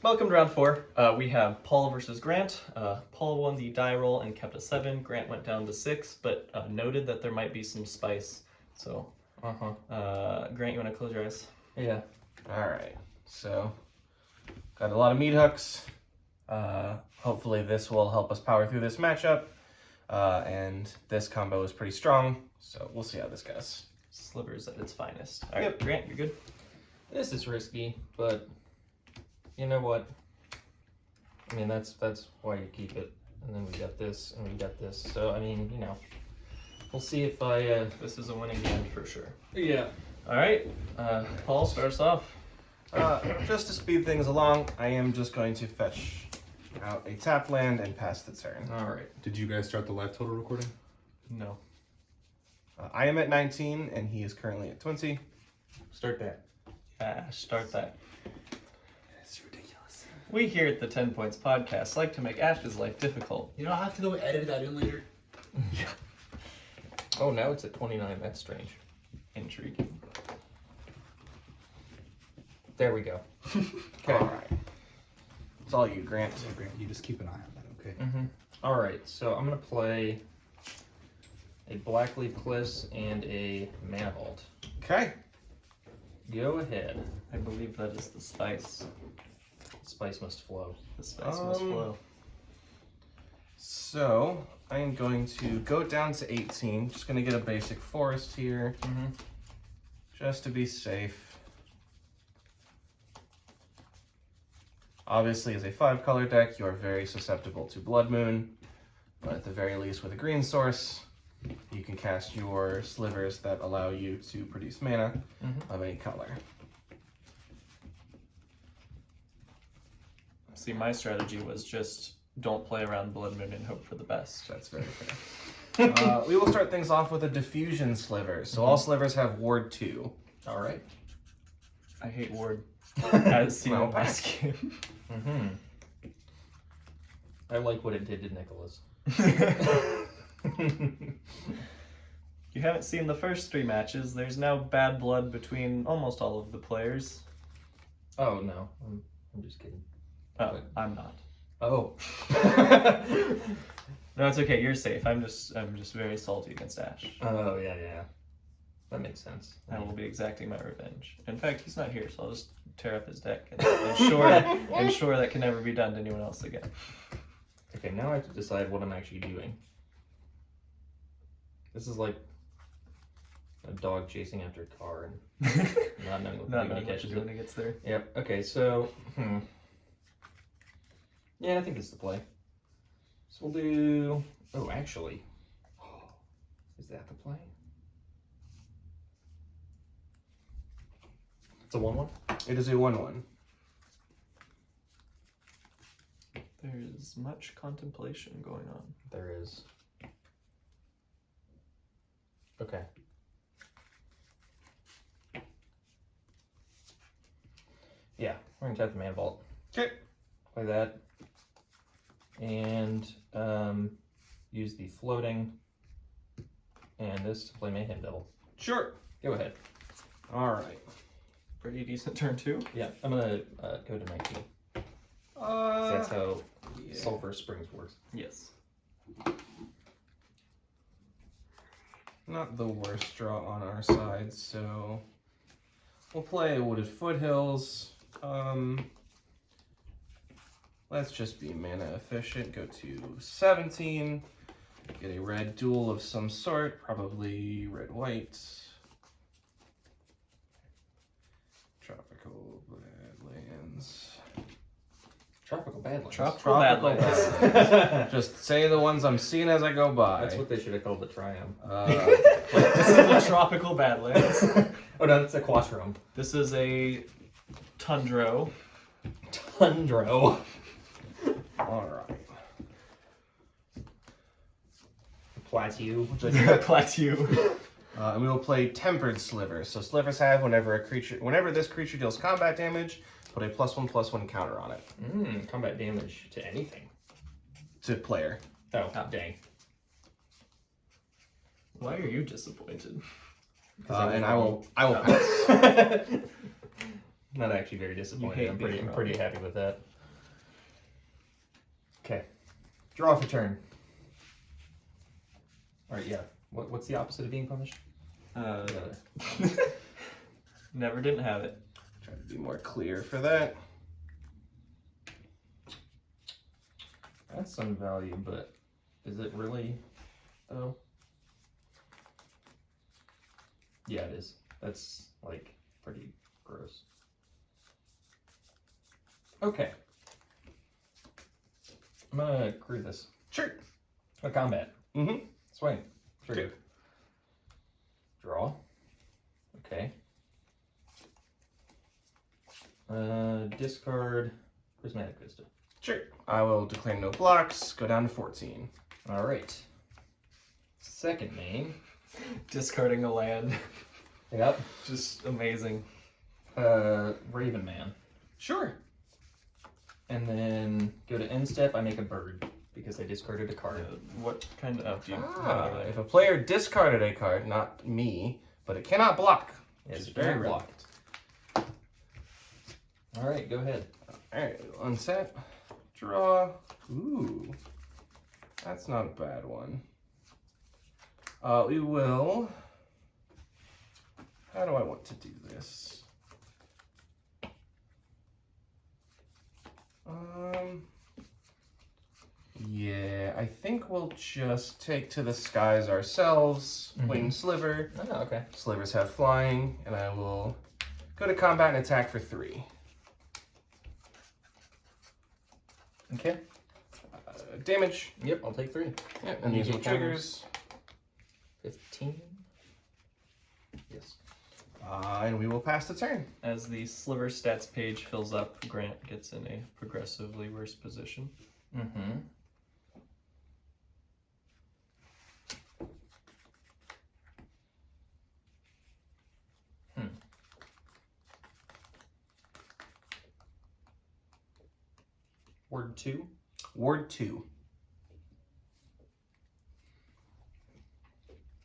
Welcome to round 4. We have Paul versus Grant. Paul won the die roll and kept a 7. Grant went down to 6, but noted that there might be some spice. So, Grant, you want to close your eyes? Yeah. Alright, so got a lot of meat hooks. Hopefully this will help us power through this matchup. And this combo is pretty strong, so we'll see how this goes. Slivers at its finest. Alright, Grant, you're good? This is risky, but you know what? I mean, that's why you keep it. And then we got this, and we got this. So, I mean, you know, we'll see if I... This is a winning hand for sure. Yeah. Alright, Paul, start us off. Just to speed things along, I am just going to fetch out a tap land and pass the turn. Alright. Did you guys start the live total recording? No. I am at 19, and he is currently at 20. Start that. Yeah, start that. It's ridiculous. We here at the 10 Points Podcast like to make Ash's life difficult. You don't have to go edit that in later. Oh, now it's at 29. That's strange. Intriguing. There we go. Okay. Alright. It's all you, Grant. So, Grant, you just keep an eye on that, okay? Mm-hmm. Alright, so I'm going to play a Black Leaf Cliffs and a Mana Vault. Okay. Go ahead. I believe that is the spice. Spice must flow. The spice must flow. So, I am going to go down to 18. Just going to get a basic forest here. Mm-hmm. Just to be safe. Obviously, as a 5-color deck, you are very susceptible to Blood Moon. But at the very least, with a green source, you can cast your slivers that allow you to produce mana of any color. See, my strategy was just don't play around Blood Moon and hope for the best. That's very fair. We will start things off with a diffusion sliver. So all slivers have ward 2. Alright. I hate Ward. As seen Well, in last game. Mm-hmm. I like what it did to Nicholas. You haven't seen the first 3 matches. There's now bad blood between almost all of the players. Oh, no. I'm just kidding. Oh, I'm not. Oh. No, it's okay. You're safe. I'm just very salty against Ash. Oh, yeah. That makes sense. I will be exacting my revenge. In fact, he's not here, so I'll just tear up his deck and ensure that can never be done to anyone else again. Okay, now I have to decide what I'm actually doing. This is like a dog chasing after a car and not knowing what Not to do when knowing he what catches to do it. when he gets there. Yep, okay, so... Yeah, I think this is the play. So we'll do... Oh, actually... Is that the play? It's a 1-1? It is a 1/1. There's much contemplation going on. There is. Okay. Yeah, we're gonna tap the Mana Vault. Okay. Play that. And use the floating and this to play Mayhem Devil. Sure. Go ahead. Alright. Pretty decent turn 2. Yeah, I'm gonna go to 19. That's how Sulfur Springs works. Yes. Not the worst draw on our side, so we'll play Wooded Foothills. Let's just be mana efficient. Go to 17. Get a red duel of some sort, probably red-white. Tropical Badlands. Tropical Badlands. Tropical Badlands. Just say the ones I'm seeing as I go by. That's what they should have called the Triumph. This is a Tropical Badlands. Oh no, that's a Quattro. This is a Tundro. Tundro. Alright. Plateau. Plateau. And we will play Tempered Slivers. So slivers have whenever this creature deals combat damage, put a +1/+1 counter on it. Combat damage to anything. To player. Oh, dang. Why are you disappointed? And I will pass. Not actually very disappointed. I'm pretty happy with that. Draw for turn. Alright, yeah. What's the opposite of being punished? Never didn't have it. Try to be more clear for that. That's some value, but is it really, though? Yeah, it is. That's, like, pretty gross. Okay. I'm gonna accrue this. Sure. A combat. Mm-hmm. Swing. Trigger. Okay. Draw. Okay. Discard Prismatic Vista. Sure. I will declare no blocks, go down to 14. Alright. Second main. Discarding a land. Yep. Just amazing. Raven Man. Sure. And then go to end step, I make a bird because I discarded a card. What kind of... Oh, do you... If a player discarded a card, not me, but it cannot block. Yes, Which is very very blocked. Alright, go ahead. Alright, unset, draw. Ooh, that's not a bad one. We will... How do I want to do this? Yeah, I think we'll just take to the skies ourselves. Wing Sliver. Oh, okay. Slivers have flying, and I will go to combat and attack for 3. Okay. Damage. Yep, I'll take 3. Yep, and You these get will triggers. 15. Yes. And we will pass the turn. As the Sliver stats page fills up, Grant gets in a progressively worse position. Mm-hmm. Word 2. Ward 2.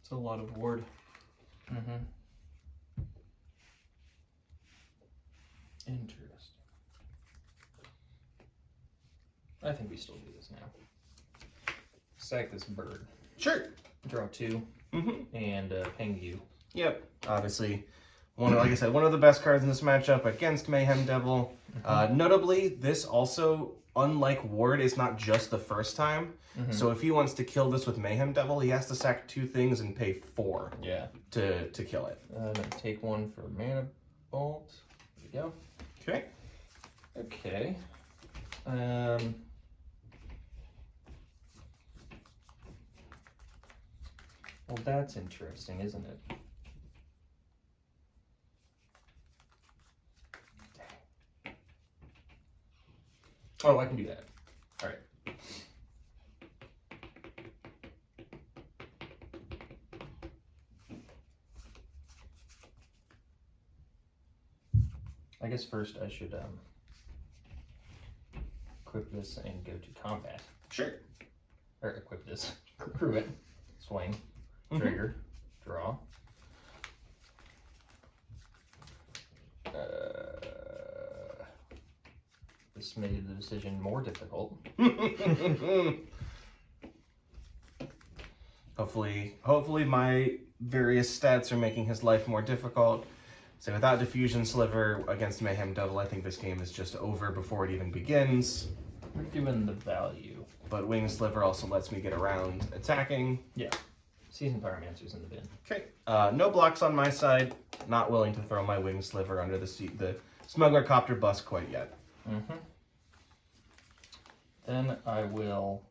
It's a lot of ward. Mm-hmm. Interesting. I think we still do this now. Sack this bird. Sure. Draw 2. Mm-hmm. And ping you. Yep. Obviously, like I said, one of the best cards in this matchup against Mayhem Devil. Notably, this also, unlike Ward, is not just the first time. So if he wants to kill this with Mayhem Devil, he has to sack 2 things and pay 4 to kill it. I'm gonna take 1 for Mana Bolt. There we go. Okay. Okay. Well, that's interesting, isn't it? Oh, I can do that. All right. I guess first I should equip this and go to combat. Sure. Or equip this. Crew it. Swing. Trigger. Draw. This made the decision more difficult. Hopefully my various stats are making his life more difficult. So without Diffusion Sliver against Mayhem Devil, I think this game is just over before it even begins. We're doing the value. But Wing Sliver also lets me get around attacking. Yeah. Seasoned Pyromancer's in the bin. Okay. No blocks on my side. Not willing to throw my Wing Sliver under the Smuggler Copter bus quite yet. Then I will...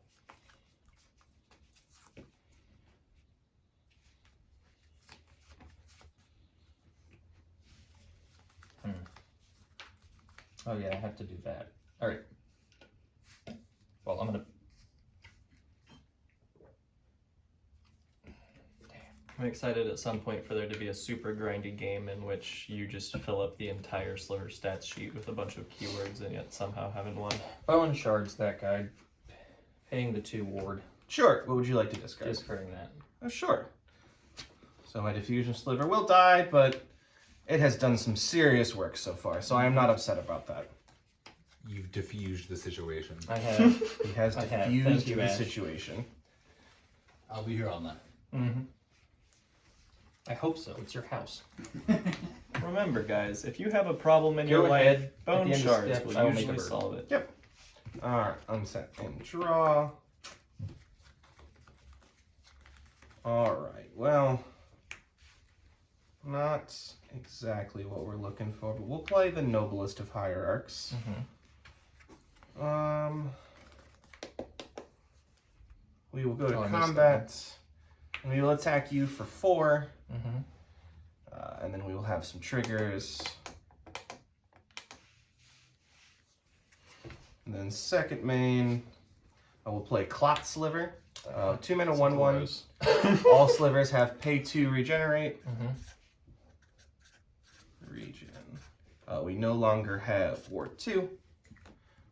Oh yeah, I have to do that. Alright. Well, I'm gonna... I'm excited at some point for there to be a super grindy game in which you just fill up the entire Sliver stats sheet with a bunch of keywords and yet somehow haven't won. Bone Shards, that guy. Paying the 2 ward. Sure. What would you like to discard? Discarding that. Sure. So my Diffusion Sliver will die, but it has done some serious work so far, so I am not upset about that. You've diffused the situation. I have. He has I have. diffused Thank you, the Ash. situation. I'll be here all night. Mm-hmm. I hope so. It's your house. Remember, guys, if you have a problem in Go your ahead. life, At bone the end of shards step, will I will make a usually bird. solve it. Alright, unset and draw. Alright, well, not exactly what we're looking for, but we'll play the noblest of hierarchs. Mm-hmm. We will go to Oh, I missed that combat, and we will attack you for 4, Mm-hmm. and then we will have some triggers. And then second main, I will play Clot Sliver. 2 mana, 1/1. All slivers have pay 2 regenerate. Mm-hmm. Regen. We no longer have Ward 2.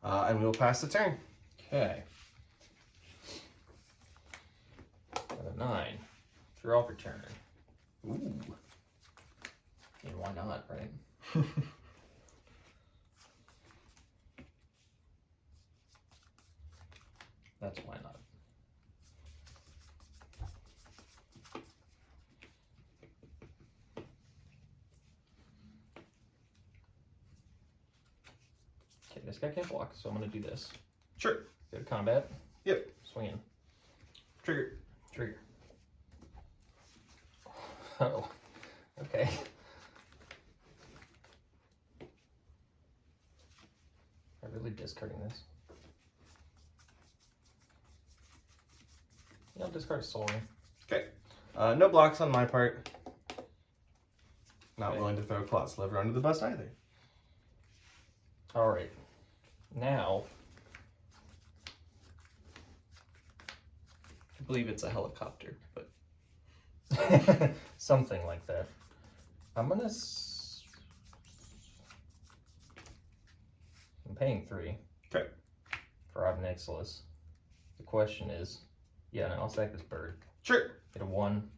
And we will pass the turn. Okay. Got a 9. Draw for turn. Ooh. Yeah, why not, right? That's why not. Okay, this guy can't block, so I'm gonna do this. Sure. Go to combat. Yep. Swing in. Trigger. Trigger. Oh. Okay. I'm really discarding this. Yeah, I'll discard a Soul Ring. Okay. No blocks on my part. Not Okay. willing to throw Clot Sliver under the bus either. Alright. Now, I believe it's a helicopter, but something like that. I'm gonna. I'm paying 3. Okay. For Obnixilis. The question is, yeah, no, I'll sack this bird. Sure. Get a 1.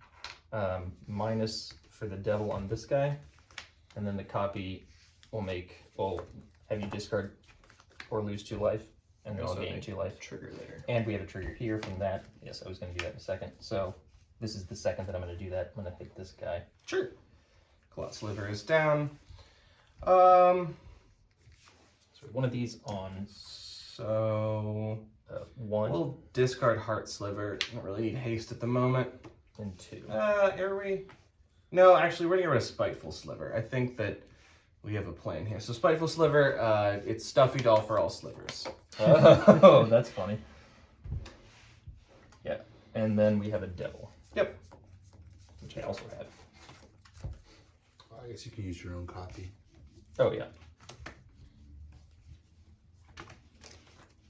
Minus for the devil on this guy, and then the copy will have you discard or lose 2 life, and then I'll Also gain make 2 life. trigger later. And we have a trigger here from that. Yes, I was going to do that in a second. So this is the second that I'm going to do that. I'm going to hit this guy. Sure. Clot Sliver is down. So one of these on So 1 we'll discard Heart Sliver. Don't really need haste at the moment. and 2. Are we? No, actually, we're gonna get rid of Spiteful Sliver. I think that we have a plan here. So Spiteful Sliver, it's Stuffy Doll for all slivers. Oh, that's funny. Yeah, and then we have a devil. Yep. Which I also have. I guess you can use your own copy. Oh yeah.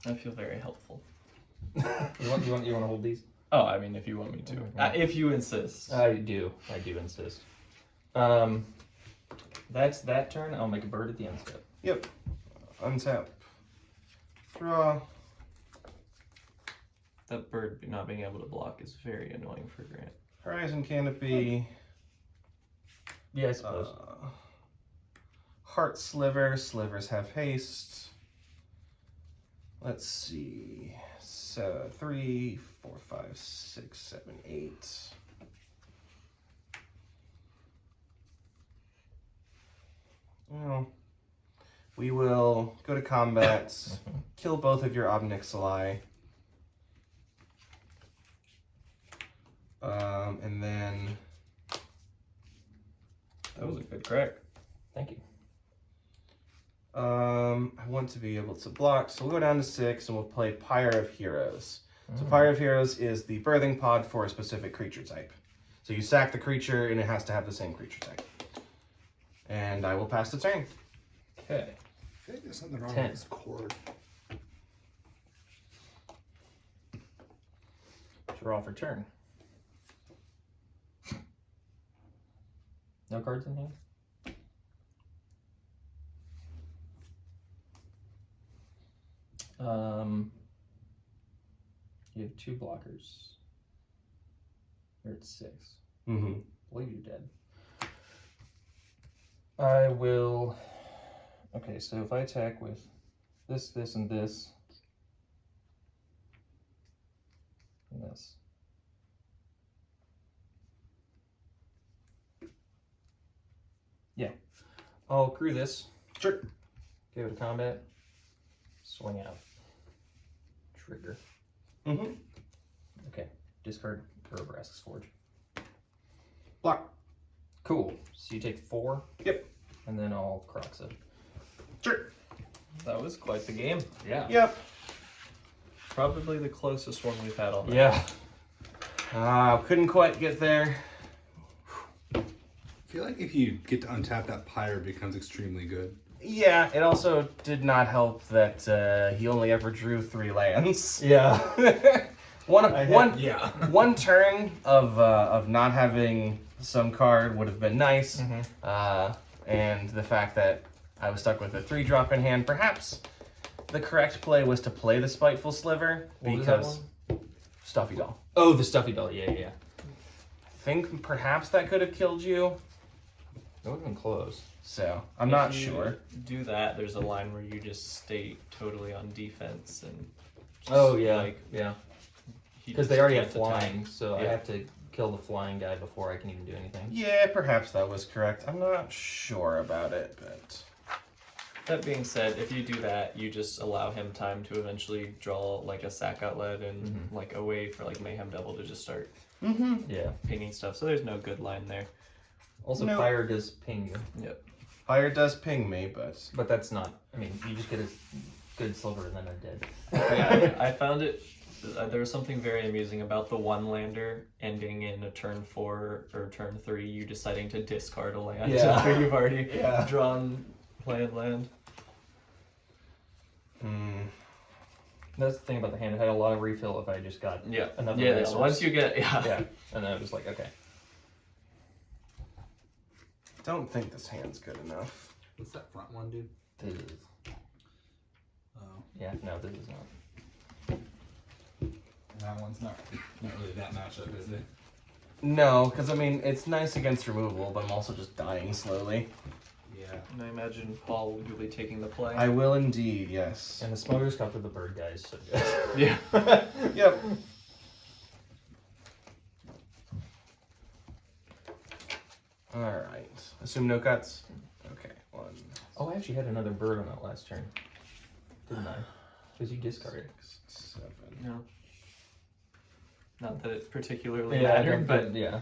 I feel very helpful. You want to hold these? Oh, I mean, if you want me to. If you insist. I do insist. That's that turn. I'll make a bird at the end step. Yep. Untap. Draw. That bird not being able to block is very annoying for Grant. Horizon Canopy. Yeah, I suppose. Heart Sliver. Slivers have haste. Let's see. So 3, 4, 5, 6, 7, 8. Well, we will go to combat, kill both of your Obnixili, and then That was a good crack. Thank you. I want to be able to block, so we'll go down to 6 and we'll play Pyre of Heroes. So Pyre of Heroes is the birthing pod for a specific creature type. So you sack the creature and it has to have the same creature type. And I will pass the turn. Okay. I feel like there's something wrong 10. with this cord. Draw for turn. No cards in hand? You have 2 blockers. You're at 6. Mm-hmm. Believe you're dead. I will. Okay, so if I attack with this, and this. And this. Yeah. I'll crew this. Sure. Give it a combat. Swing out. Trigger. Mm-hmm. Okay. Discard Burbrask's Forge. Block. Cool. So you take 4. Yep. And then I'll Crocs it. Sure. That was quite the game. Yeah. Yep. Probably the closest one we've had all night. Yeah. Couldn't quite get there. I feel like if you get to untap that Pyre, it becomes extremely good. Yeah, it also did not help that he only ever drew 3 lands. Yeah. One turn of not having some card would have been nice, and the fact that I was stuck with a 3-drop in hand. Perhaps the correct play was to play the Spiteful Sliver What was that because Stuffy Doll. Oh, the Stuffy Doll. Yeah. I think perhaps that could have killed you. That would have been close. So I'm If not you sure. Do that, there's a line where you just stay totally on defense and. Just, Yeah. he Because just they already have can't attack. flying, so I Yeah. have to kill the flying guy before I can even do anything. Yeah, perhaps that was correct. I'm not sure about it, but That being said, if you do that, you just allow him time to eventually draw like a sack outlet and like a way for like Mayhem Devil to just start Yeah. pinging stuff. So there's no good line there. Also, No. fire does ping you, Yep. Fire does ping me, but but that's not. I mean, you just get a good sliver and then they're dead. Yeah, I found it. There was something very amusing about the one lander ending in a turn 4 or turn 3. You deciding to discard a land Yeah. after you've already Yeah. drawn planned land. That's the thing about the hand. It had a lot of refill if I just got Yeah. another Yeah. resource. Once you get Yeah, and then I was like, okay. don't think this hand's good enough. What's that front one, dude? This is, Oh, yeah, no, this is not. That one's not really that matchup, is it? No, because I mean it's nice against removal, but I'm also just dying slowly. yeah. And I imagine Paul will be taking the play. I will indeed, yes. And the Smugger's Cup of the Bird guys. So Yeah. Yep. All right. Assume no cuts. Okay. 1. Oh, I actually had another bird on that last turn, didn't I? Because you discarded. 7. No. Not that it particularly mattered, but yeah,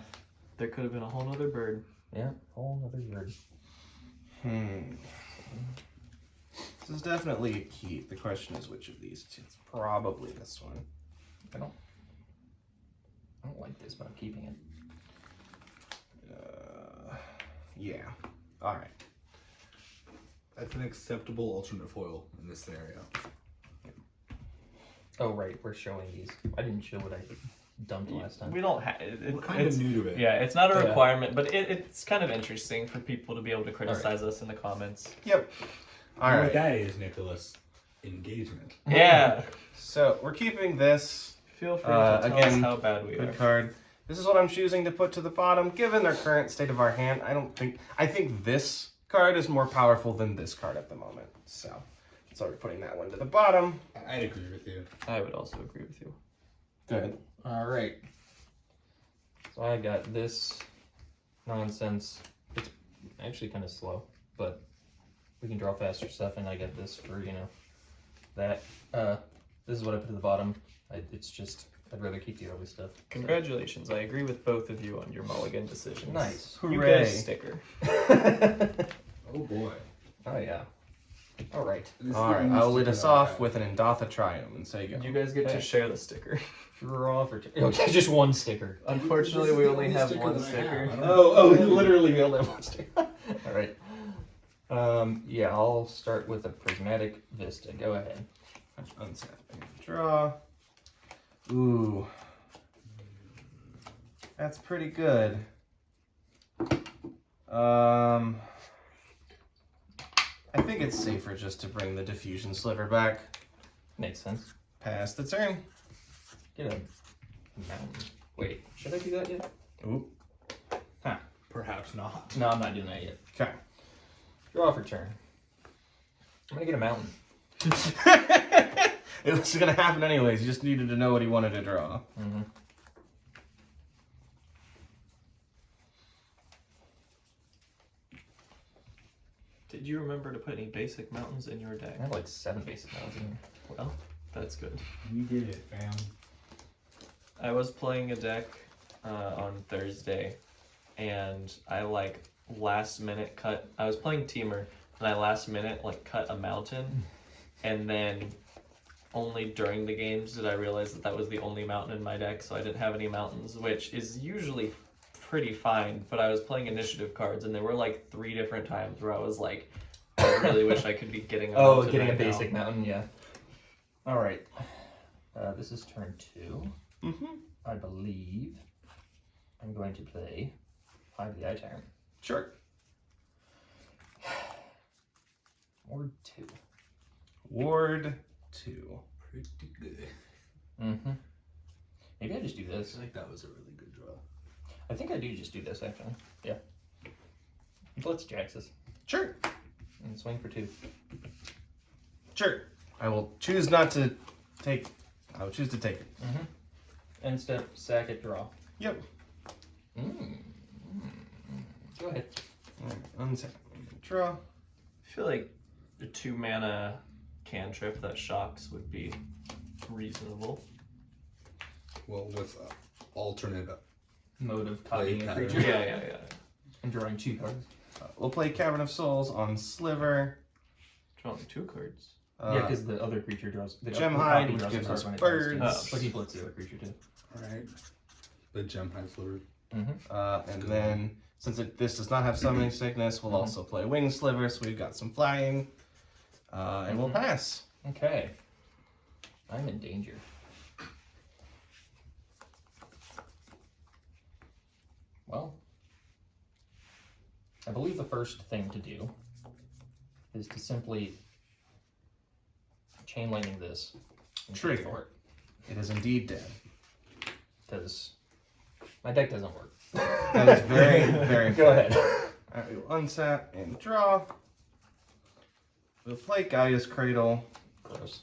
there could have been a whole other bird. yeah, whole other bird. This is definitely a keep. The question is which of these two. It's probably this one. I don't like this, but I'm keeping it. Yeah. All right. That's an acceptable alternate foil in this scenario. Oh right, we're showing these. I didn't show what I dumped last time. We don't have. We're kind of new to it. Yeah, it's not a Yeah. requirement, but it's kind of interesting for people to be able to criticize us in the comments. Yep. All You know right. what that is, Nicholas? Engagement. Yeah. So we're keeping this. Feel free to tell again, us how bad we are. Good card. This is what I'm choosing to put to the bottom. Given their current state of our hand, I think this card is more powerful than this card at the moment. So we're putting that one to the bottom. I'd agree with you. I would also agree with you. Good. All right. So I got this nonsense. It's actually kind of slow, but we can draw faster stuff, and I get this for that. This is what I put at the bottom. It's just I'd rather keep the early stuff. Congratulations! I agree with both of you on your mulligan decisions. Nice. You Hooray. get a sticker. Oh boy. Oh yeah. All right. All right. I'll lead us off with an Endotha Triumph and say go. You guys get to Okay. share the sticker. Draw for okay, just one sticker. Unfortunately, we only have one sticker. Literally, we only have one sticker. All right. Yeah, I'll start with a prismatic vista. Go ahead. Unsap and draw. Ooh. That's pretty good. I think it's safer just to bring the diffusion sliver back. Makes sense. Pass the turn. Get a mountain. Wait, should I do that yet? Ooh. Perhaps not. No, I'm not doing that yet. Okay. Draw for turn. I'm gonna get a mountain. It was gonna happen anyways. You just needed to know what he wanted to draw. Mm-hmm. Did you remember to put any basic mountains in your deck? I have like 7 basic mountains in here. Well, that's good. You did it, fam. I was playing a deck on Thursday, and I like last minute cut. I was playing Teamer, and I last minute like cut a mountain, and then only during the games did I realize that that was the only mountain in my deck, so I didn't have any mountains, which is usually pretty fine. But I was playing initiative cards, and there were like 3 different times where I was like, I really wish I could be getting a Oh, mountain getting a right now. basic mountain, yeah. All right. This is turn 2. Mm-hmm. I believe I'm going to play 5 of the eye tyrant. Sure. Ward 2. Ward 2. Pretty good. Mm-hmm. Maybe I just do I this. feel like that was a really good draw. I think I do just do this, actually. Yeah. Blitz Jaxus. Sure. And swing for 2. Sure. I will choose not to take. I will choose to take it. Mm-hmm. End step, sack it, draw. Yep. Go ahead. Untap. Draw. I feel like the 2 mana cantrip that shocks would be reasonable. Well, with alternate. Mode of copying a pattern. creature. Yeah. And drawing 2 cards. We'll play Cavern of Souls on Sliver. Drawing 2 cards. Yeah, because the other creature draws. The Gem other Hide, copy which draws a gives card us when it birds. dies, too. But he blitz the other creature too. Alright. The gem high sliver. And then, since this does not have summoning sickness, we'll also play Wing Sliver, so we've got some flying. And we'll pass. Okay. I'm in danger. Well, I believe the first thing to do is to simply chain lightning this and Trigger. go for it, It is indeed dead. because my deck doesn't work. That is very, very Go fair. ahead. Alright, we will untap and draw. We'll play Gaia's Cradle. Gross.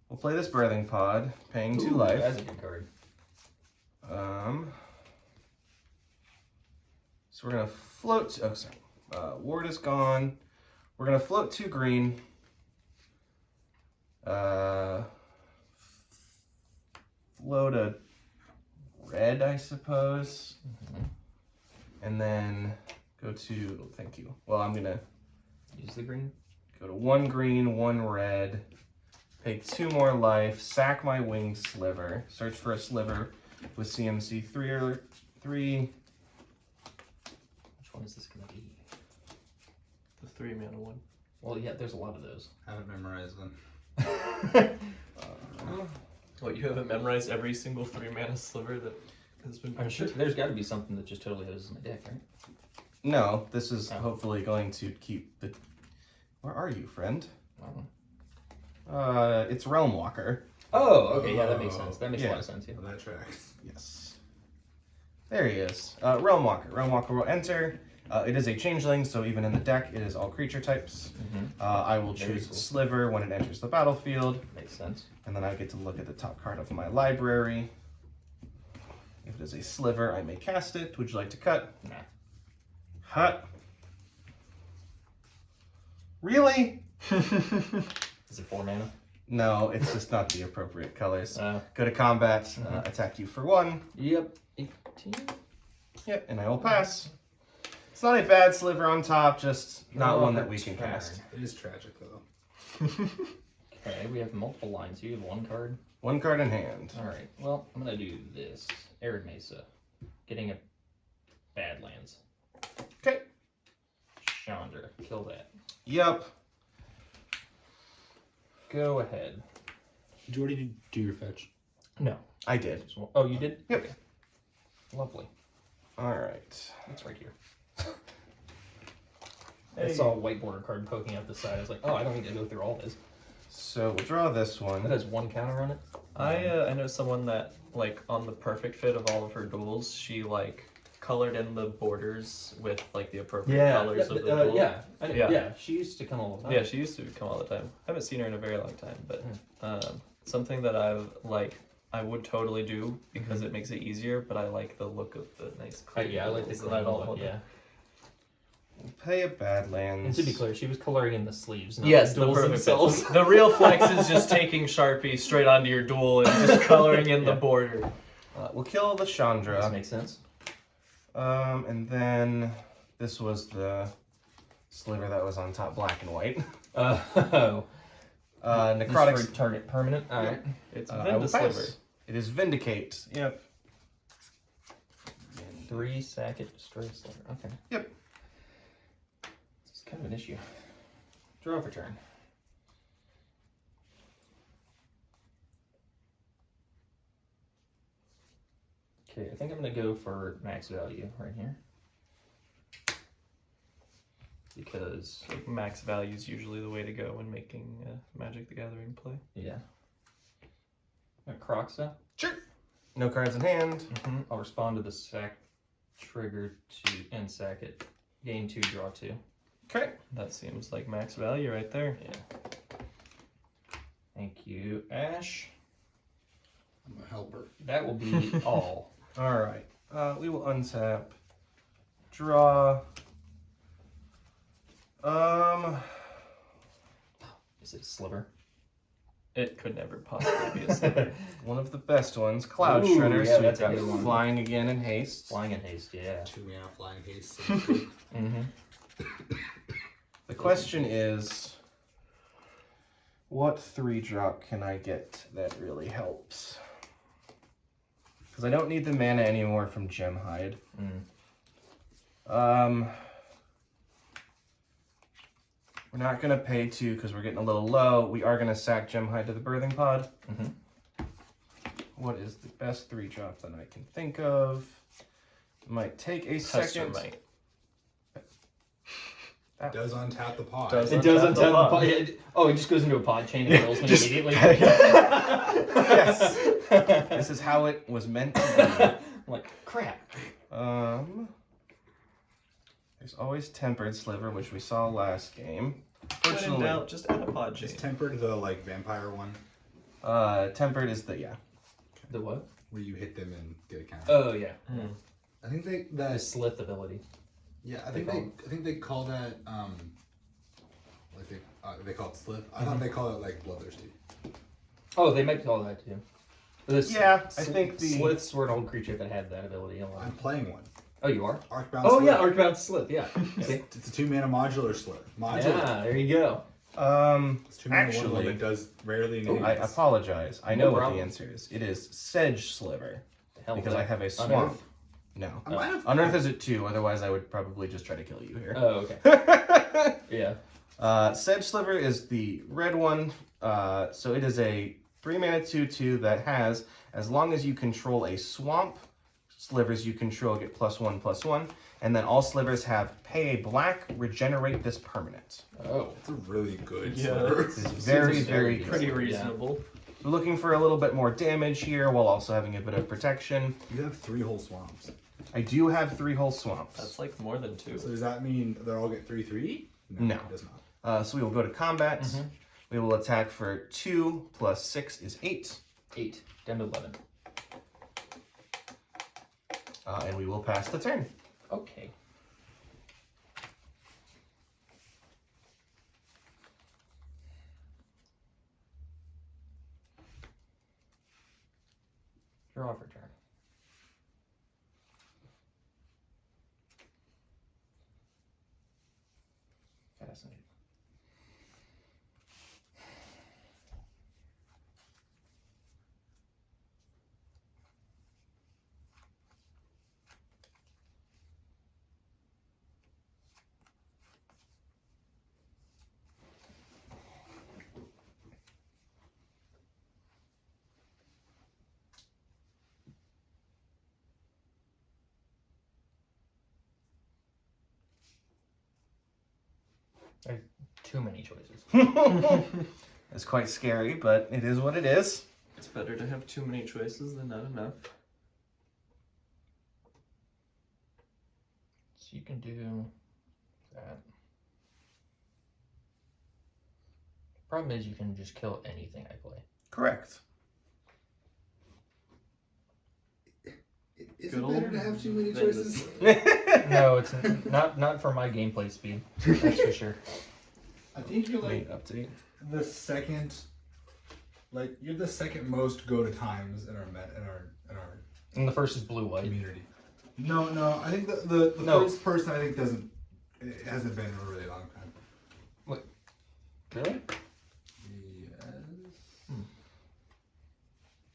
We'll play this Birthing Pod, paying 2 Ooh, life. That's a good card. So we're gonna float. Oh, sorry. Ward is gone. We're gonna float 2 green. Float a red, I suppose. And then go to. Thank you. Well, I'm gonna Use the green. go to 1 green, 1 red. Pay 2 more life. Sack my winged sliver. Search for a sliver with CMC 3 or 3. Which one is this gonna be? The 3 mana one. Well, yeah, there's a lot of those. Haven't memorized them. What, you haven't memorized every single 3 mana sliver that has been I'm sure there's got to be something that just totally goes in my deck, right? No, this is Oh. hopefully going to keep the. Where are you, friend? Oh. It's Realm Walker. Oh, okay, yeah, that makes sense. That makes a lot Yeah. of sense, yeah. Well, that tracks. Yes. There he is. Realm Walker. Realm Walker will enter. It is a changeling, so even in the deck, it is all creature types. I will Very choose cool. Sliver when it enters the battlefield, Makes sense. and then I get to look at the top card of my library. If it is a Sliver, I may cast it. Would you like to cut? Nah. Hut. Really? Is it 4 mana? No, it's just not the appropriate colors. Uh, Go to combat, attack you for 1. yep. 18? Yep, and I will pass. It's not a bad sliver on top, just not No, one that for we can turn. cast. It is tragic, though. Okay, we have multiple lines. You have 1 card. 1 card in hand. Alright, well, I'm gonna do this. Arid Mesa. Getting a Badlands. Okay. Chandra. Kill that. Yep. Go ahead. Did you already do your fetch? No. I did. Oh, you did? Yep. Okay. Lovely. Alright. It's right here. I saw a white border card poking out the side. I was like, oh, I don't need to go through all this. So we'll draw this That one. has 1 counter on it. I know someone that, like, on the perfect fit of all of her duels, she, like, colored in the borders with like the appropriate colors of the duel. Yeah. Yeah. Yeah, she used to come all the time. Yeah, she used to come all the time. I haven't seen her in a very long time, but something that I would totally do because it makes it easier. But I like the look of the nice. Yeah, I like the duels, and clean I don't look, want yeah. Pay a Badlands. And to be clear, she was coloring in the sleeves, not Yes, the the duels perfect themselves. fits. The real flex is just taking Sharpie straight onto your duel and just coloring in the border. We'll kill the Chandra. This makes sense. And then this was the sliver that was on top, black and white. Necrotic For target permanent. All right. It's I will Vinda pass. Sliver. It is Vindicate. Yep. 3 sack it, destroy sliver. Okay. Yep. It's kind of an issue. Draw for turn. Okay, I think I'm gonna go for max value right here. Because Like, max value is usually the way to go when making Magic the Gathering play. yeah. Croxa. Sure. No cards in hand. I'll respond to the sack trigger to end sack it. Gain 2, draw 2. Okay. That seems like max value right there. Yeah. Thank you, Ash. I'm a helper. That will be all. All right. We will untap. Draw. Is it a sliver? It could never possibly be a sliver. One of the best ones. Cloud Ooh, Shredder. yeah, So that's we've a got good one. flying again in haste. Flying in haste, yeah. 2 mana flying haste. Sounds good. The question is, what 3-drop can I get that really helps? Because I don't need the mana anymore from Gemhide. We're not going to pay 2 because we're getting a little low. We are going to sack Gemhide to the Birthing Pod. What is the best 3-drop that I can think of? Might take a Hester second. might. Does untap the pod. Does It untap doesn't the tell the pod. pod. Oh, it just goes into a pod chain and kills me Just- immediately. Yes. This is how it was meant to I'm like, crap. be. There's always Tempered Sliver, which we saw last game. When in Fortunately, doubt, just add a pod Is chain. tempered the like vampire one Tempered is the, yeah. The what? where you hit them and get a counter? Oh, yeah. I think The that slith ability. yeah. I they think they call that like they call it slip. I thought they call it like bloodthirsty. Oh, they might call that too. This Yeah, I think the... sliths were an old creature that had that ability a lot. I'm playing one. Oh, you are? Arcbound. Oh, slip. yeah, Arcbound Slith, yeah. See? It's a 2 mana modular slip. Modular. Yeah, there you go. It's 2 mana Actually- one that does rarely negate. I apologize. I No know what problem. the answer is. It is Sedge Sliver. The hell Because with I that. have a swamp. Unearth? No. I might have. Unearth is at 2, otherwise I would probably just try to kill you here. Oh, okay. Yeah. Sedge Sliver is the red one. So it is a 3 mana 2/2 that has, as long as you control a swamp, slivers you control get +1/+1. And then all slivers have pay a black, regenerate this permanent. Oh. It's a really good Yeah. slipper. This is very, Seems very very good. Pretty Yeah. reasonable. We're looking for a little bit more damage here while also having a bit of protection. You have 3 whole swamps. I do have 3 whole swamps. That's like more than 2. So does that mean they all get 3/3? No. it does not. So we will go to combat. We will attack for 2 + 6 is 8. 8. Down to 11. And we will pass the turn. Okay. Draw for turn. Fascinating. There's too many choices. It's quite scary, but it is what it is. It's better to have too many choices than not enough. So you can do that. Problem is, you can just kill anything I play. Correct. Is Good it better old to have too many Vegas. choices? No, it's not for my gameplay speed. That's for sure. I think you're Wait, like update. the second, like you're the second most go to times in our And the first is blue white. community. No, I think the No. first person I think it hasn't been in a really long time. Really? Yes.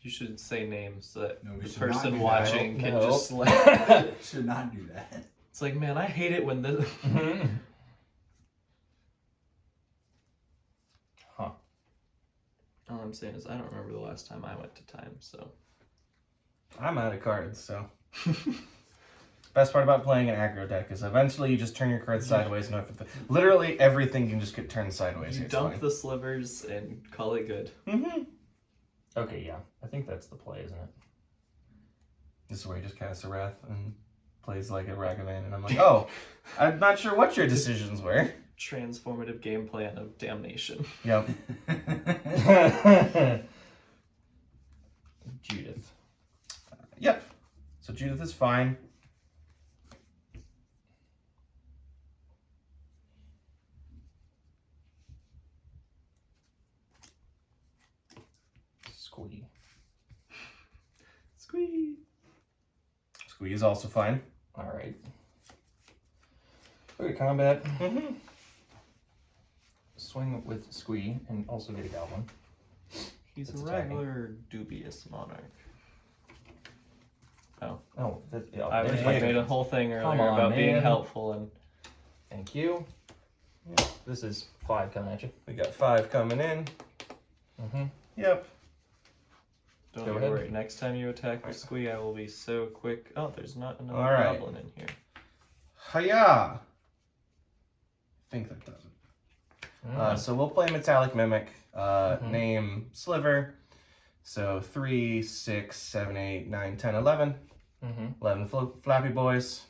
You should say names so that No, we the should not person do that. watching can No. just like. Should not do that. It's like, man, I hate it when this. Huh. All I'm saying is I don't remember the last time I went to time, so. I'm out of cards, so. Best part about playing an aggro deck is eventually you just turn your cards sideways and literally everything can just get turned sideways. You It's dump fine. the slivers and call it good. Mm-hmm. Okay, yeah. I think that's the play, isn't it? This is where he just casts a Wrath and plays like a Ragavan, and I'm like, oh, I'm not sure what your decisions were. Transformative game plan of damnation. Yep. Judith. Yep. So Judith is fine. Squee. Squee. Squee is also fine. Alright. Go to combat. Mm-hmm. Swing with Squee and also get a goblin. He's That's a attacking. regular dubious monarch. Oh, that, yeah, I there's was my made a difference. whole thing earlier Come on, about being man. helpful, and Thank you. This is 5 coming at you. We got 5 coming in. Mm-hmm. Yep. don't Go you ahead. worry. Next time you attack with Squee, I will be so quick. Oh, there's not another All right. goblin in here. Hiya! I think that does it. Mm. So we'll play Metallic Mimic. Mhm. Name Sliver. So 3, 6, 7, 8, 9, 10, 11. Mm-hmm. 11 Flappy Boys.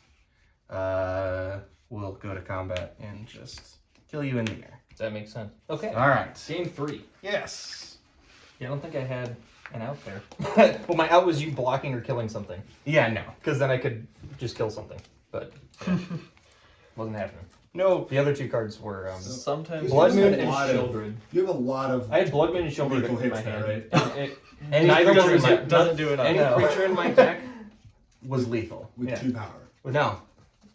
We'll go to combat and just kill you in the air. That makes sense. Okay. Alright. Game 3. Yes. Yeah, I don't think I had an out there. Well, my out was you blocking or killing something. Yeah, no. Because then I could just kill something. But yeah, wasn't happening. Nope. The other 2 cards were Sometimes Blood You Moon have a and lot of- Children. You have a lot of I had Blood Moon and Children lethal in my hits hand. there, right? And Neither neither one was was in my, doesn't do enough. Any No. creature in my deck was lethal. with Yeah. 2 power. No.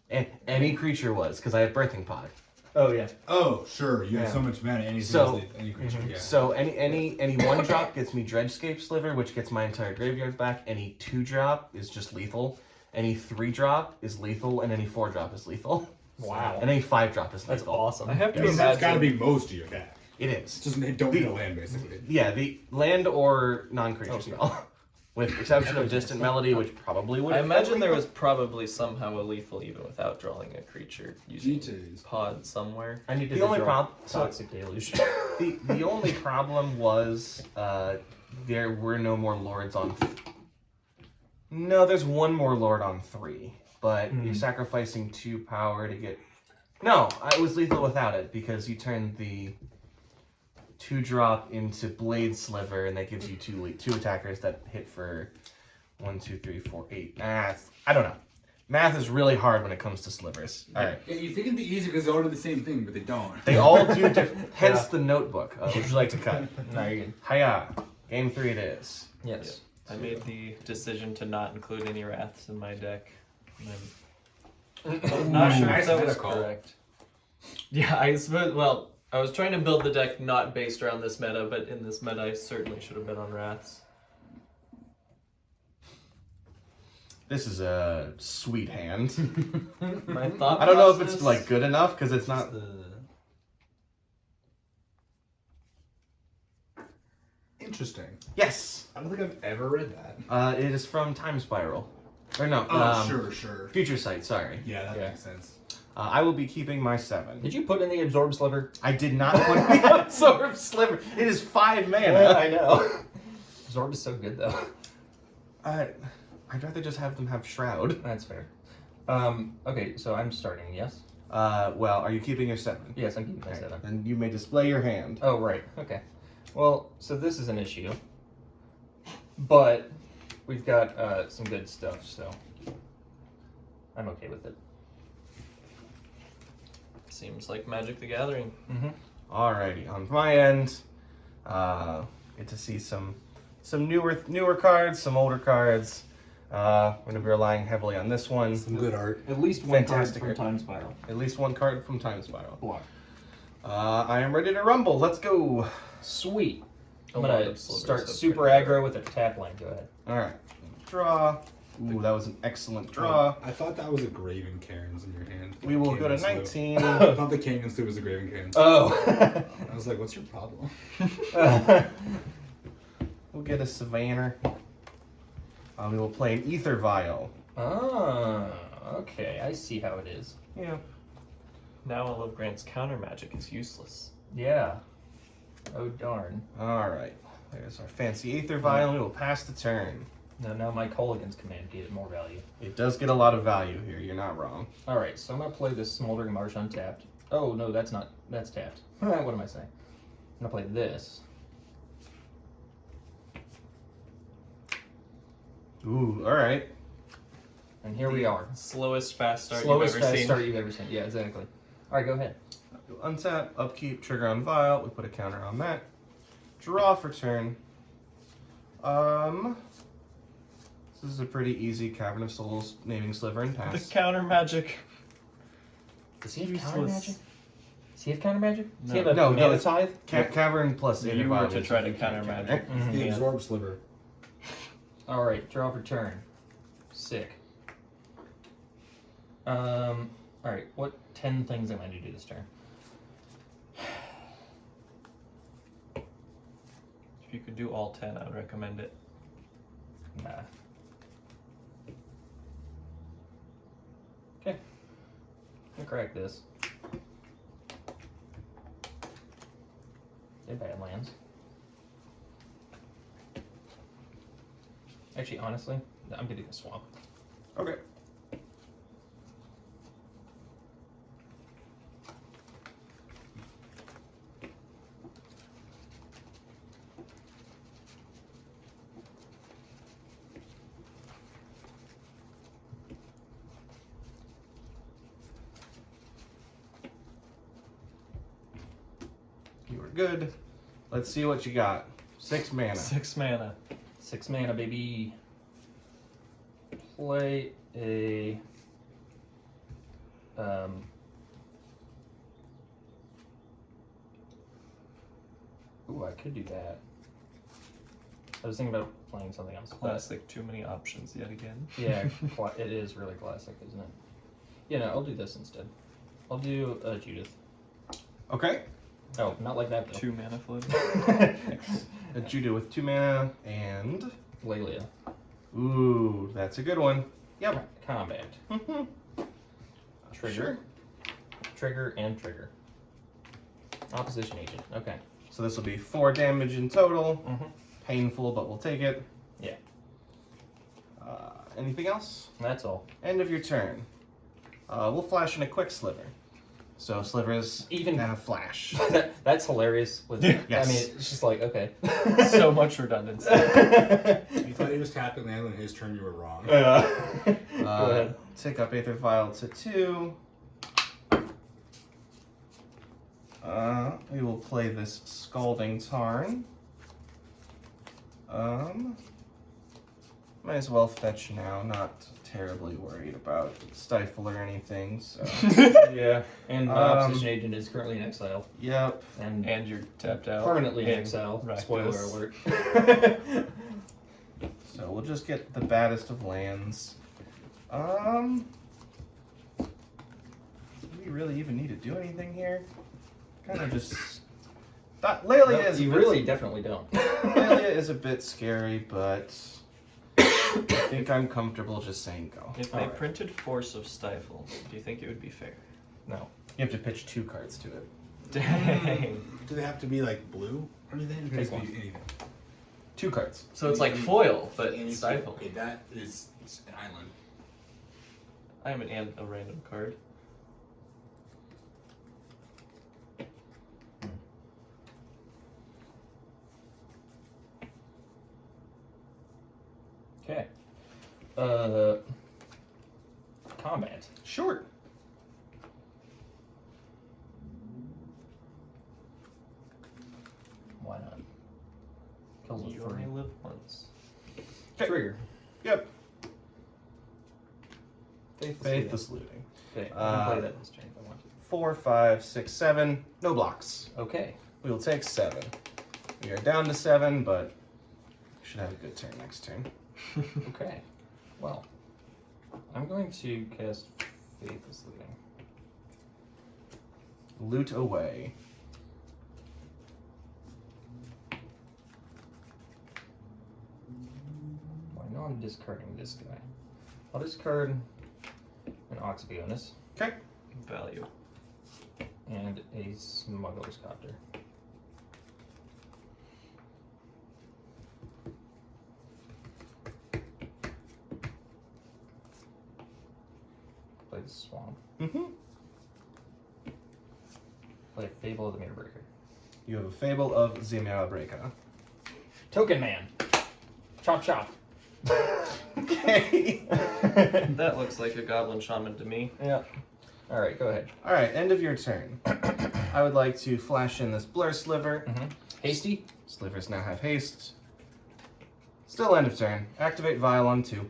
And any creature was, because I have Birthing Pod. Oh yeah. Oh, sure. You have Yeah. so much mana. Anything So- is any creature. Yeah. So any 1-drop gets me Dredgescape Sliver, which gets my entire graveyard back. Any 2-drop is just lethal. Any 3-drop is lethal, and any 4-drop is lethal. Wow. And any 5-drop is That's lethal. awesome. I have I to mean, that's got to imagine. be most of your deck. It It's is. just they don't need a land basically. Yeah, the land or non-creature Okay. spell. With exception of Distant Melody, which probably would I have imagine there was probably somehow a lethal even without drawing a creature using G2s. pod somewhere. I need to The only draw prob- so- Toxic Deluge. the only problem was there were no more lords on. No, there's one more lord on 3, but you're sacrificing 2 power to get. No, I was lethal without it because you turn the 2-drop into Blade Sliver, and that gives you 2 attackers that hit for 1, 2, 3, 4, 8. Math. I don't know. Math is really hard when it comes to slivers. All right. Yeah, you think it'd be easy because they all do the same thing, but they don't. They all do different. Hence the notebook. Would you like to cut? No, you're good. Hiya. Game 3 it is. Yes. I made the decision to not include any wraths in my deck. And I'm not sure nice if that meta was call. correct. Yeah, I suppose. Well, I was trying to build the deck not based around this meta, but in this meta, I certainly should have been on wraths. This is a sweet hand. My thought. I don't know if process- it's like good enough because it's not. Interesting. Yes. I don't think I've ever read that. It is from Time Spiral. Or no. Sure. Future Sight. Sorry. Yeah, that Yeah. makes sense. I will be keeping my 7. Did you put in the Absorb Sliver? I did not put the Absorb Sliver. It is 5 mana. I know. Absorb is so good though. I'd rather just have them have Shroud. That's fair. Okay, so I'm starting, yes? Well, are you keeping your 7? Yes, I'm keeping my 7. Then you may display your hand. Oh, right. Okay. Well, so this is an issue. But we've got some good stuff, so I'm okay with it. Seems like Magic the Gathering. Mm-hmm. Alrighty, on my end, get to see some newer cards, some older cards. We're gonna be relying heavily on this one. Some good art. At least one Fantastic. card from Time Spiral. At least one card from Time Spiral. Block. I am ready to rumble. Let's go. Sweet. I'm A lot gonna of Slivers start have super pretty aggro with a tap line. Go ahead. All right. Draw. Ooh, that was an excellent draw. I thought that was a Graven Cairns in your hand. We will go to Canyon 19. Slough. I thought the Canyon Slough was a Graven Cairns. Oh. I was like, what's your problem? We'll get a Savannah. We will play an Ether Vial. Ah, okay. I see how it is. Yeah. Now all of Grant's counter magic is useless. Yeah. Oh darn. All right. There's our fancy Aether Vial. We will pass the turn. Now Mike Holligan's command gave it more value. It does get a lot of value here. You're not wrong. All right, so I'm gonna play this Smoldering Marsh untapped. Oh no, that's not. That's tapped. What am I saying? I'm gonna play this. Ooh. All right. And here we are. Slowest fast start Slowest you've ever fast seen. start you've ever seen. Yeah, exactly. All right, go ahead. Untap, upkeep, trigger on Vial. We put a counter on that. Draw for turn. This is a pretty easy Cavern of Souls naming Sliver and The pass. counter magic. Does he have counter Useless. magic? Does he have counter magic? Does he No. have a No, no, mana it's- tithe? Cavern plus Aether You Vial. were to is try to a counter magic. Mhm. The Yeah. absorb sliver. All right, draw for turn. Sick. All right, what 10 things am I to do this turn? If you could do all 10, I would recommend it. Nah. Okay. I'm gonna crack this. They're bad lands. Actually, honestly, I'm getting a swamp. Okay. You are good. Let's see what you got. 6 mana. 6 mana. 6 mana, baby. Play a ooh, I could do that. I was thinking about playing something else. but- Classic, too many options yet again. Yeah, it is really classic, isn't it? Yeah, no, I'll do this instead. I'll do Judith. Okay. Oh, not like that though. 2 mana float. A Judo with 2 mana and. Lelia. Ooh, that's a good one. Yep. Combat. Trigger. Sure. Trigger and trigger. Opposition agent. Okay. So this will be 4 damage in total. Mm-hmm. Painful, but we'll take it. Yeah. Anything else? That's all. End of your turn. We'll flash in a quick Sliver. So Slivers Even- and a flash. That's hilarious. With, Yes. I mean, it's just like, okay. So much redundancy. You thought he was tapping land on his turn, you were wrong. Go ahead. Take up Aether Vial to 2. We will play this Scalding Tarn. Might as well fetch now, not terribly worried about Stifle or anything, so. Yeah. And my opposition agent is currently in exile. Yep. And And you're tapped out. permanently in And exile. Rakdos. Spoiler alert. So we'll just get the baddest of lands. Do we really even need to do anything here? Kind of just. Lelia is. you a bit- really definitely don't. Lelia is a bit scary, but I think I'm comfortable just saying go. If they Alright. printed Force of Stifle, do you think it would be fair? No. You have to pitch 2 cards to it. Dang. Do they have to be like blue or anything? Or can it Pick just be anything? 2 cards. So it's like foil, but Any- Stifle. Okay, that is an island. I am and a random card. Okay. Combat. Sure. Why not? Kills You with only three. live once. Okay. Trigger. Yep. Faithless. looting. Okay, I can play that this turn if I want to. 4, 5, 6, 7. No blocks. Okay. We will take 7. We are down to 7, but we should have a good turn next turn. Okay. Well, I'm going to cast Faithless Looting. Loot away. Well, I know I'm discarding this guy. I'll discard an Oxbionus Okay. Value. and a Smuggler's Copter. Play the Swamp. Mm-hmm. Play Fable of the Mirror Breaker. You have a Fable of Zemira Breaka. Token Man! Chop chop! Okay. That looks like a goblin shaman to me. Yeah. Alright, go ahead. Alright, end of your turn. I would like to flash in this Blur Sliver. Hasty? Slivers now have haste. Still end of turn. Activate Vial on 2.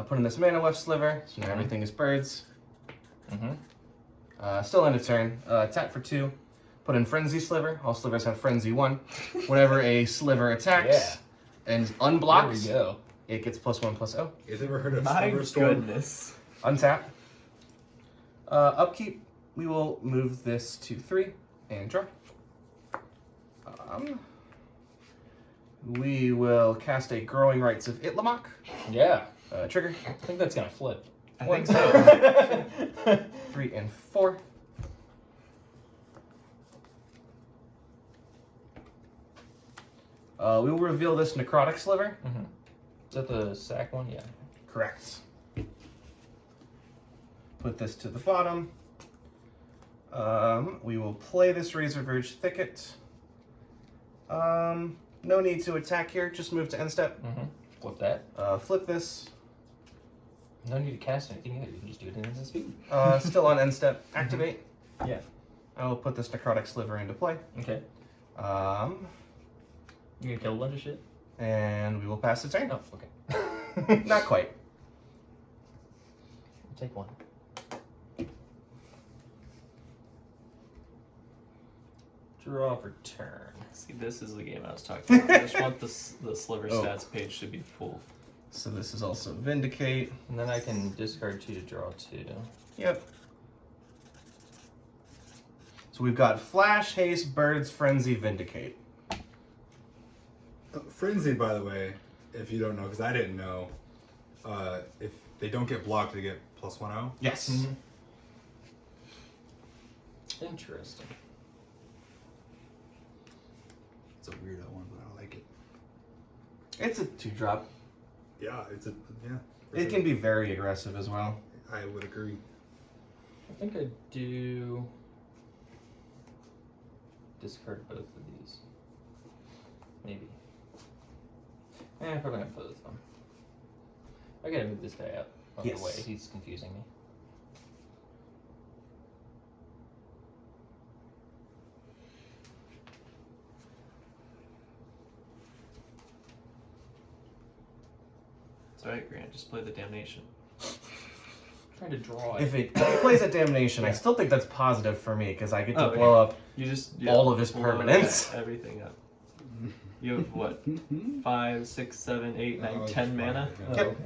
Put in this Mana Weft Sliver, so now everything is birds. Still end of turn. Tap for 2. Put in Frenzy Sliver. All slivers have Frenzy 1. Whenever a sliver attacks and unblocks, There we go. it gets +1/+0. You guys ever heard of My Sliver Storm? goodness. Untap. Upkeep. We will move this to 3 and draw. We will cast a Growing Rites of Itlamok. Yeah. Trigger. I think that's gonna flip. I think so. 3 and 4. We will reveal this Necrotic Sliver. Is that the sack one? Yeah. Correct. Put this to the bottom. We will play this Razor Verge Thicket. No need to attack here, just move to end step. Flip that. Flip this. No need to cast anything either. You can just do it in instant speed. Still on end step. Activate. Yeah. I will put this Necrotic Sliver into play. Okay. You gonna kill a bunch of shit? And we will pass the turn. Oh, okay. Not quite. Take one. Draw for turn. See, this is the game I was talking about. I just want the sliver Oh. stats page to be full. So this is also Vindicate. And then I can discard 2 to draw 2. Yep. So we've got Flash, Haste, Birds, Frenzy, Vindicate. Frenzy, by the way, if you don't know, because I didn't know, if they don't get blocked, they get +1/+0. Yes. Interesting. It's a weirdo one, but I like it. It's a 2-drop. Yeah, yeah. It can be very aggressive as well. I would agree. I think I do discard both of these. Maybe. Probably not both of them. I gotta move this guy out of Yes. the way. He's confusing me. It's alright, Grant. Just play the damnation. Trying to draw it. If it plays a Damnation, I still think that's positive for me because I get to Oh, blow up. You just All of his blow permanents. Everything up. You have what? 5, 6, 7, 8, 9, Oh, 10 it's mana. fine. Oh, Yep. okay.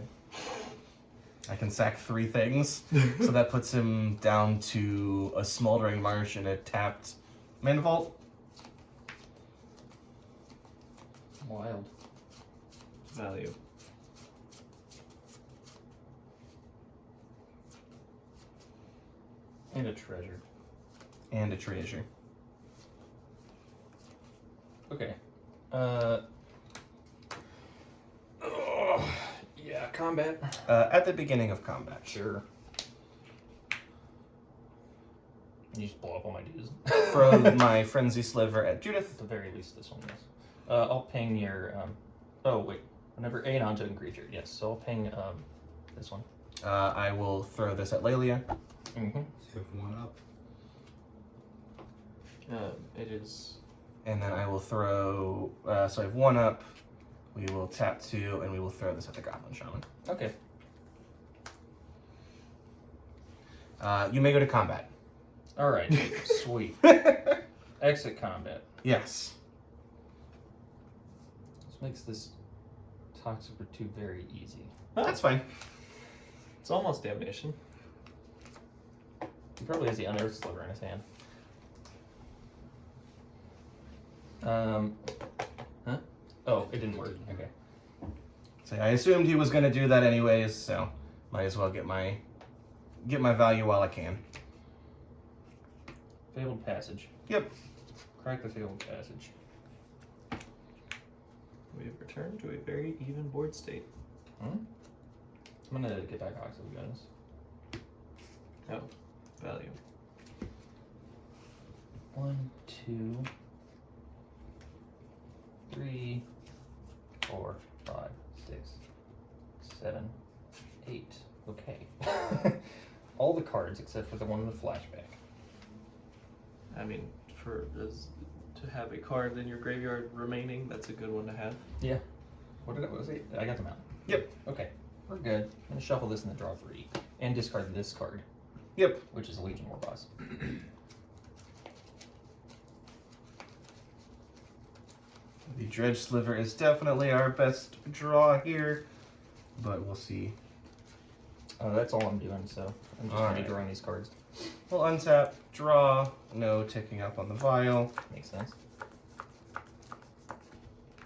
I can sack 3 things. So that puts him down to a Smoldering Marsh and a tapped Mana Vault. Wild. Value. And a treasure. And a treasure. Okay. Yeah, combat. At the beginning of combat. Sure. You just blow up all my dudes. Throw my Frenzy Sliver at Judith. At the very least, this one, yes. I'll ping your, oh, wait. Whenever a non-token creature, yes. So I'll ping, this one. I will throw this at Lelia. Mm-hmm. So you have 1 up. It is. And then I will throw, so I have 1 up. We will tap 2, and we will throw this at the Goblin Shaman. Okay. You may go to combat. All right. Sweet. Exit combat. Yes. This makes this Toxic for 2 very easy. That's fine. It's almost damnation. He probably has the Unearthed Sliver in his hand. Huh? Oh, it didn't work. Okay. So I assumed he was going to do that anyways, so might as well get my value while I can. Fabled Passage. Yep. Crack the Fabled Passage. We have returned to a very even board state. I'm gonna get back Oxo guns. Oh, value. 1, 2, 3, 4, 5, 6, 7, 8. Okay. All the cards except for the one in the flashback. I mean, to have a card in your graveyard remaining, that's a good one to have. Yeah. What was it? I got them out. Yep. Okay. We're good. I'm gonna shuffle this in the draw 3 and discard this card, Yep. which is a Legion War Boss. The Dredge Sliver is definitely our best draw here, but we'll see. That's all I'm doing, so I'm just gonna be drawing these cards. We'll untap, draw, no ticking up on the vial. Makes sense.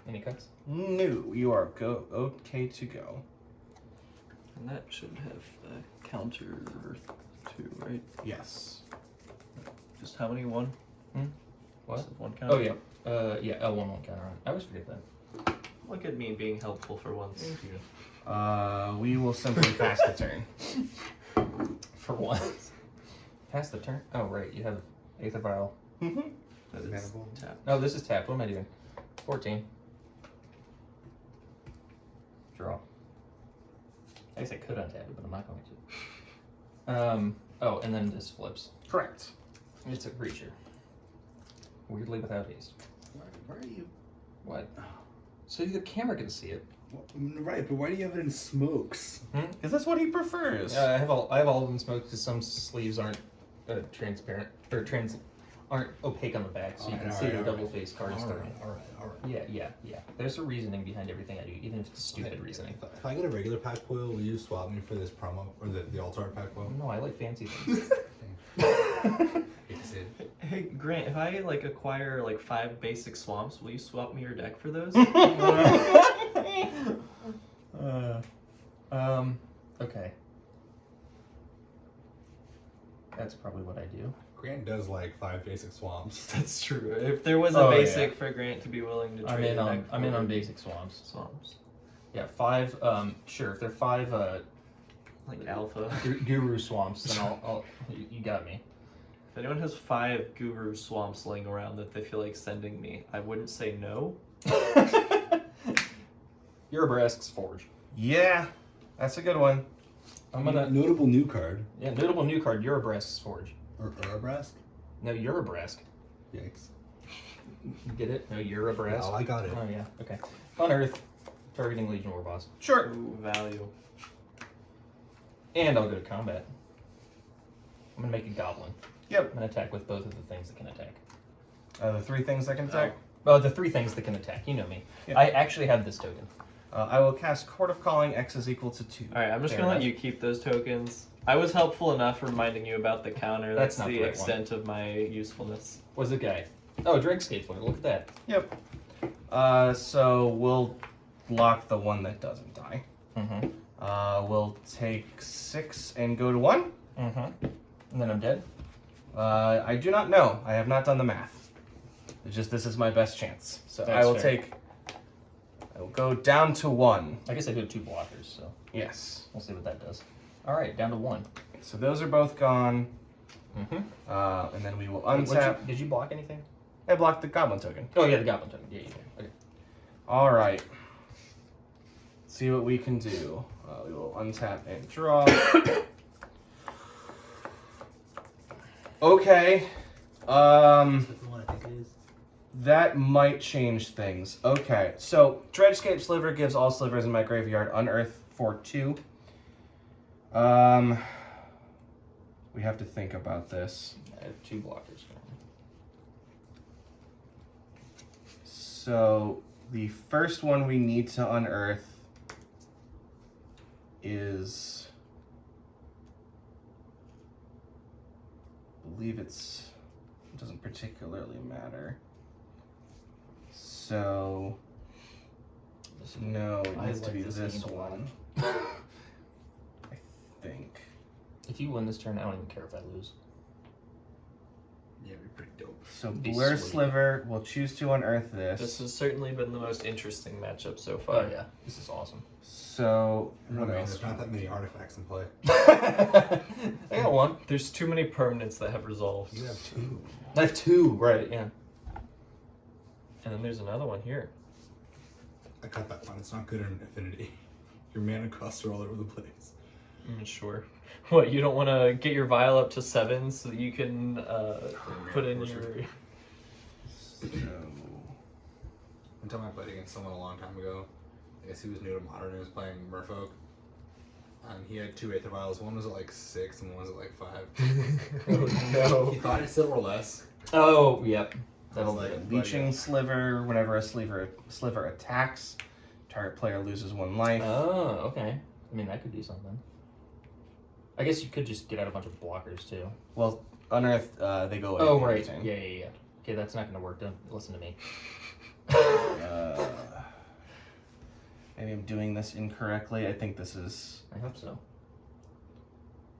Any cuts? No, you are okay to go. And that should have a counter 2, right? Yes. Just how many? 1? What? Just 1 counter? Oh yeah. Yeah, L1 won't counter on. I always forget that. Look at me being helpful for once. We will simply pass the turn. For once. Pass the turn? Oh right, you have Aether Vial. Mm-hmm. That is Manifold. tap. No, this is tapped. What am I doing? 14. Draw. I guess I could untap it, but I'm not going to. Oh, and then this flips. Correct. It's a creature. Weirdly without haste. Why are you? What? So the camera can see it. Right, but why do you have it in smokes? Because that's what he prefers. I have all of them smoked because some sleeves aren't transparent or aren't opaque on the back, so you can see the double-faced cards. All right. Yeah. There's a reasoning behind everything I do, even if it's stupid reasoning. If I get a regular pack foil, will you swap me for this promo or the altar pack foil? No, I like fancy things. Hey Grant, if I acquire 5 basic swamps, will you swap me your deck for those? Okay. That's probably what I do. Grant does like 5 basic swamps. That's true. If there was a Oh, basic for Grant to be willing to trade, I'm in on basic swamps. swamps. Yeah, 5. Sure. If they're 5, Like alpha. Guru swamps, then I'll. You got me. If anyone has 5 guru swamps laying around that they feel like sending me, I wouldn't say no. Urabrask's Forge. Yeah, that's a good one. I'm gonna. Notable new card. Yeah, notable new card. Urabrask's Forge. Or Arabrask? No, Urabrask. Yikes. You get it? No, Urabrask. Oh, I got it. Oh yeah. Okay. Unearth. Targeting Legion War Boss. Sure. Ooh, value. And I'll go to combat. I'm gonna make a goblin. Yep. I'm gonna attack with both of the things that can attack. The 3 things that can attack. Well, the 3 things that can attack. You know me. Yeah. I actually have this token. I will cast Court of Calling. X is equal to 2. Alright, I'm just Fair gonna let enough. you keep those tokens. I was helpful enough reminding you about the counter. That's That's not the the right extent of my usefulness. What's the guy? Oh, Drake Skateboard. Look at that. Yep. So we'll block the one that doesn't die. Mm-hmm. We'll take 6 and go to 1. Mm-hmm. And then I'm dead. I do not know. I have not done the math. It's just this is my best chance. So That's I will fair. I will go down to 1. I guess I do have 2 blockers, so Yes. we'll see what that does. All right, down to 1. So those are both gone. Mm-hmm. And then we will untap. Did you block anything? I blocked the goblin token. Oh, yeah, the goblin token. Yeah. Okay. All right. See what we can do. We will untap and draw. Okay. That might change things. Okay, so Dredgescape Sliver gives all slivers in my graveyard unearth for 2. We have to think about this. I have 2 blockers. So the first one we need to unearth is, I believe it doesn't particularly matter. So no, it needs to be this one. I think. If you win this turn, I don't even care if I lose. Yeah, it'd be pretty dope. So Be Blur sweet. Sliver will choose to unearth this. This has certainly been the most interesting matchup so far. Oh, yeah. This is awesome. So I what mean, else? there's not that many artifacts in play. I got 1. There's too many permanents that have resolved. You have 2. I have 2, right, yeah. And then there's another one here. I cut that one. It's not good in Affinity. Your mana costs are all over the place. Sure. What, you don't want to get your vial up to 7 so that you can put in your... So, One time I played against someone a long time ago. I guess he was new to Modern. He was playing Merfolk. And he had 2 Aether Vials. One was at like 6 and one was at like 5. Oh, no. He thought it still were less. Oh, yep. That'll Like, do it. Leeching Sliver, whenever a sliver attacks, target player loses 1 life. Oh, okay. I mean, that could do something. I guess you could just get out a bunch of blockers, too. Well, unearth, they go away. Oh, at the right. turn. Yeah. Okay, that's not going to work. Don't listen to me. Maybe I'm doing this incorrectly. I think this is. I hope so.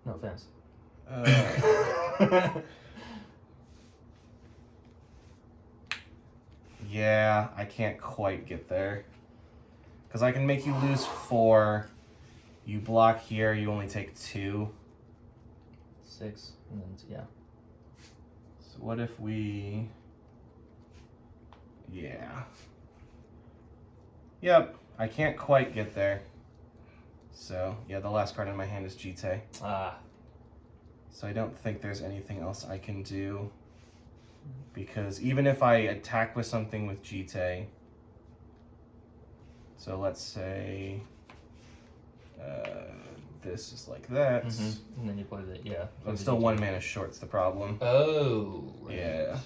No offense. Yeah, I can't quite get there. Because I can make you lose 4. You block here, you only take 2. 6, and then, yeah. So what if we... Yeah. Yep, I can't quite get there. So, yeah, the last card in my hand is Jite. Ah. So I don't think there's anything else I can do. Because even if I attack with something with Jite... So let's say... this is like that. Mm-hmm. And then you play the, yeah. I'm still 1 mana short's the problem. Oh, right. Yeah.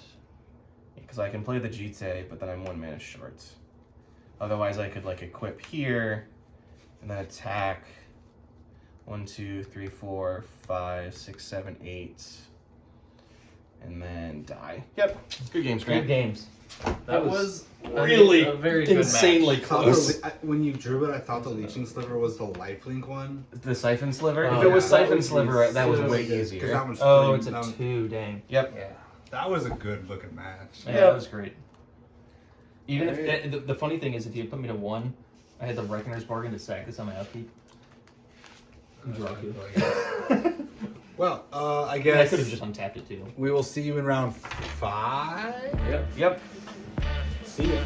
Because I can play the Jite, but then I'm 1 mana short. Otherwise, I could like equip here, and then attack. 1, 2, 3, 4, 5, 6, 7, 8, and then die. Yep. Good games, Good Grant. games. That was really a very insanely good match. close. When you drew it, I thought the Leeching Sliver was the lifelink one. The Siphon Sliver. Oh, if it was yeah. Siphon That would be Sliver, that was so way good, 'cause easier. that one's Oh, three- it's a that one- 2, dang. Yep. Yeah, that was a good looking match. Yeah, Yeah. that was great. Even if the funny thing is, if you put me to 1, I had the Reckoner's Bargain to sack this on my upkeep. Draw 2. Well, I I guess could have just untapped it too. we will see you in round 5. Yep. Yep. See ya.